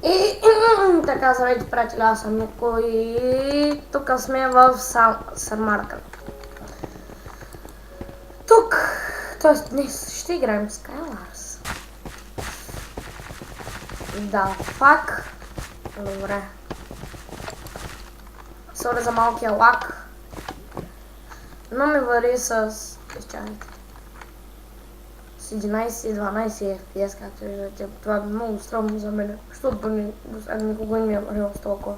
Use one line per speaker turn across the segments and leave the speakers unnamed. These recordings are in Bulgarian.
И така, здравейте, приятели, аз съм Нико и тук сме в Сармарка. Тук, т.е. днес ще играем Skywars. Да, пак. Добре. Сори за малкия лак. Но ми вари с... изчакайте. С 11-12 FPS, както виждате. Това е много странно за мен, защото никога не ми е варил с толкова.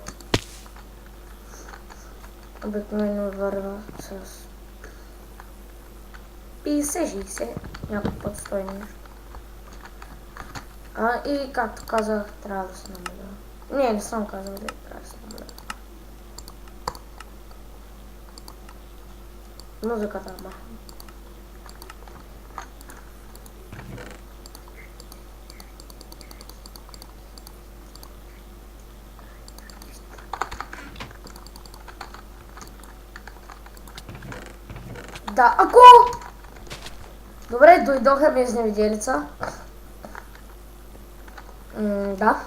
Обикновено върва с 50-60, някой път 100 нещо. И както казах, трябва да се намаля. Не съм казал, да трябва да се намаля. Музиката махам. Да, ако... Добре, дойдоха ми изневиделица. Да.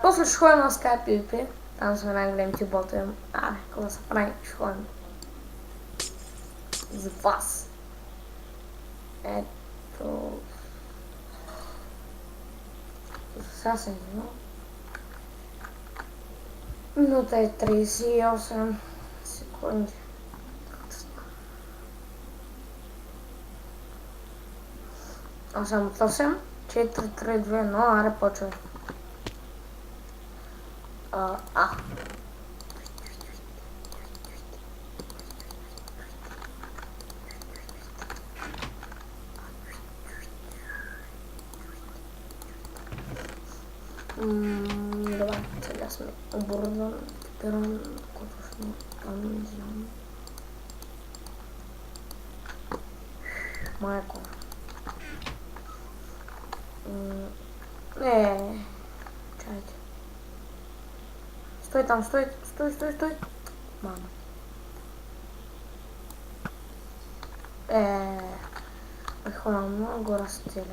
После ще ходим на Skype PvP. Там са най-големите ботове. Какво да се прави, ще ходим. За вас. Ето... Сега се не. Минута е 38 секунди. 8, 4, 3, 2, 0, аре почвай. Добре, сега сме оборудван, екипиран, точно там не знам. Майко. Чайте. Стой там, стой. Мама. Хора, много разстеля.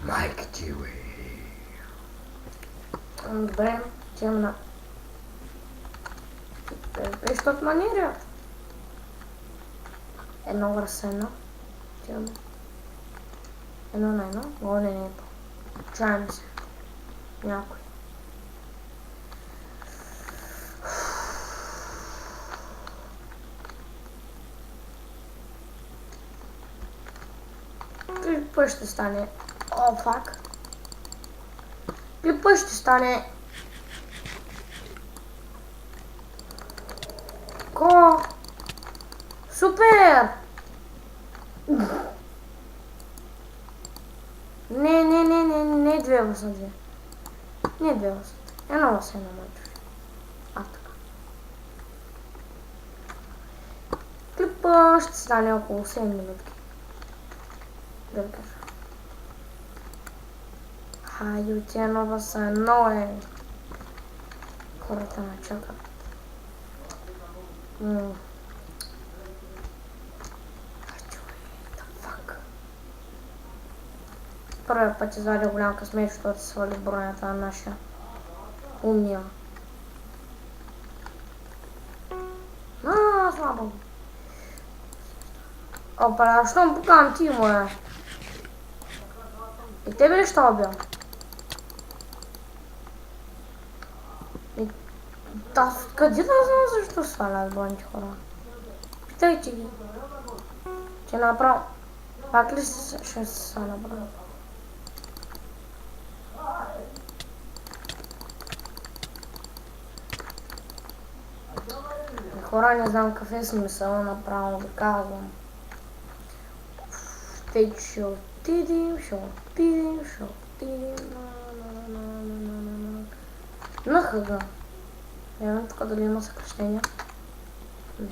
Майка ти, бе.
Добре, темна. Защото манират. Едно върс едно. Темно. Едно на едно. Горе не е по. Чаем се. Някой. Клипът ще стане... О, фак. Клипът ще стане... Ко? Супер! Не две въса две. Не две въса. Едно въса е на моето. Така. Клипът ще стане около 7 минутки. Да ви кажа. Хайде, тия нова са едно хората ме чакат. Първият път извади голям късмет, защото се свали бронята на нашия умния. Слабо. Опа, що му покам ти, моя? И тебе ли ще убил? Да, къде да знам защо свалят броните хора? Питайте ги. Че направо. Пак ли ще се сваля броня? Хора, не знам какъв е смисъл, направо да казвам. Те ще отидем. На хъга. Явно тук дали има съкръщения? Не.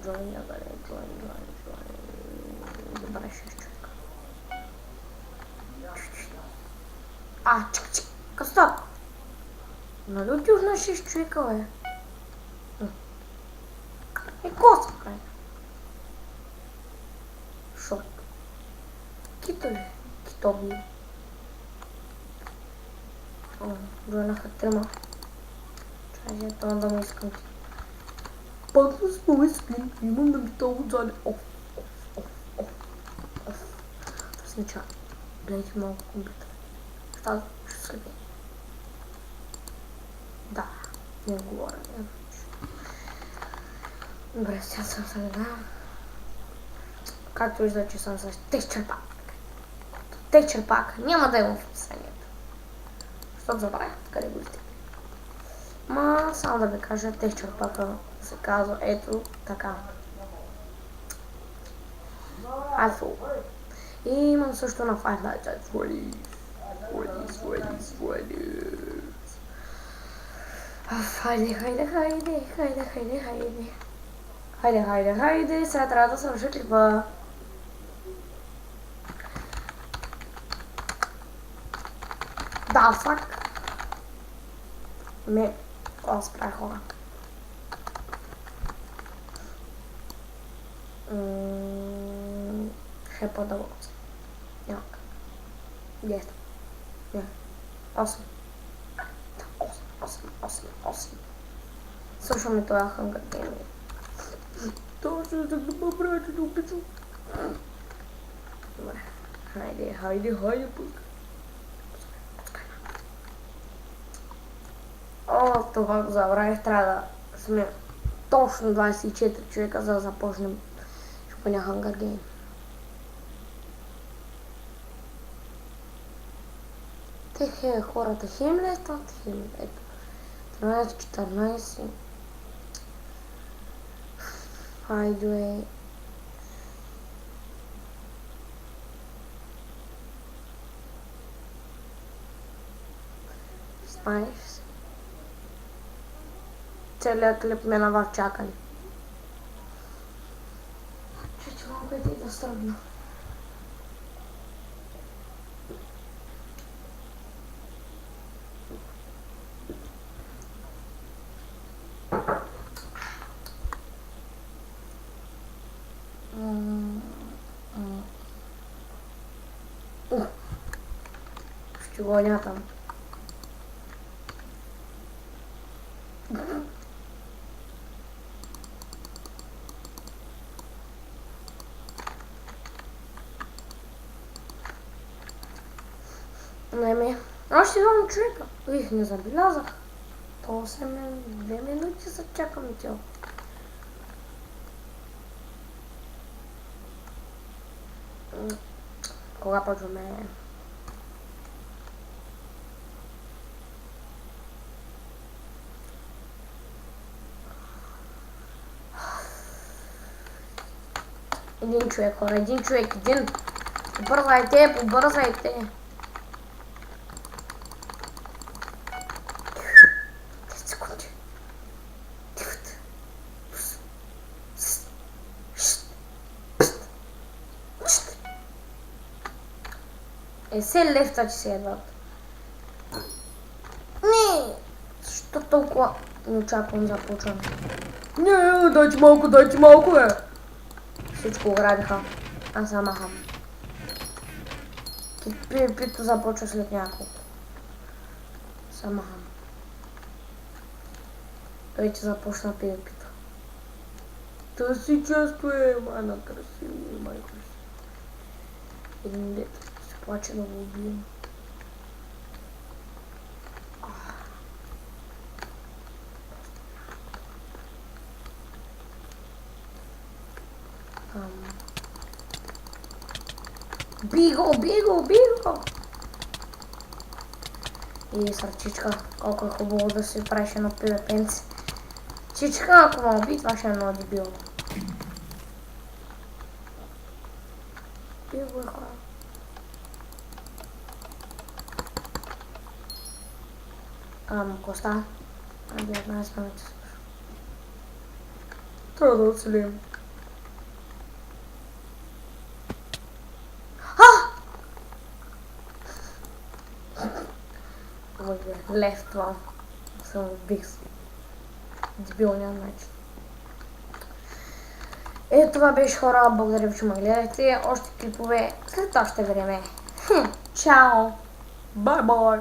Join, join. Dobra, 6 човека. Чакай, стоп! Нали отидох на 6 човека, бе? Коса, край. Шоп. Кито ли? Китоби. Джойнаха трима. Чай, това да му искам. Пак да сме скин, имам да ми това отзади. Снича. Гледайте малко компютър. Ще слепи. Да, не говоря. Добре, сега съм сега. Както вижда, че съм с текстчър пак. Текстчър пак няма да имам в описанието. Защото забравях къде го изтегли. Ма, само да ви кажа, текстчър пака се казва ето така. iPhone. И имам също на Five Nights at Freddy's. Хайде, сега трябва да свърша клипа. Да, фак. Това се прави хора. Хепа да лоца. Няма как. 10. Не. 8. 8. Слушаме това Hunger Game. Точно да го поправя, че да обичам. Добре. Хайде, пускай. Това го забравих. Трябва да сме точно 24 човека, за да започнем шпаня Hunger Game. Те хората хем ли стават, хем ето. 13, 14. Хайде. Знаеш. Целият клип мина в чакане. Че малко е да стръгна. Ще го нятам. Още 2 човека. Их не забелязах. То 2 минути за чакам тяло. Кога почваме? Един човек, хора, един. Побързайте. 10 секунди. Се лефта, че се едват. Не! Защо толкова не очаквам започване? Не, дайте малко, бе! Всичко ограбиха. Аз съм махам. Пито започва след няколко. Съм махам. Вече започна пито. То си често е, майна красиво, Един дет се плаче да го убием. Биго! И сърчичка, колко е хубаво да се правиш едно пивепенце. Чичка, ако ме уби, това ще е много дебилно. Биго е хора. Коста. Абе, една смената. Трябва да оцелим. Ой, бе, лев това. Съм убих се. Дебилния начин. Това беше хора, благодаря ви, че ме гледахте. Още клипове след още време. Чао! Бай-бай!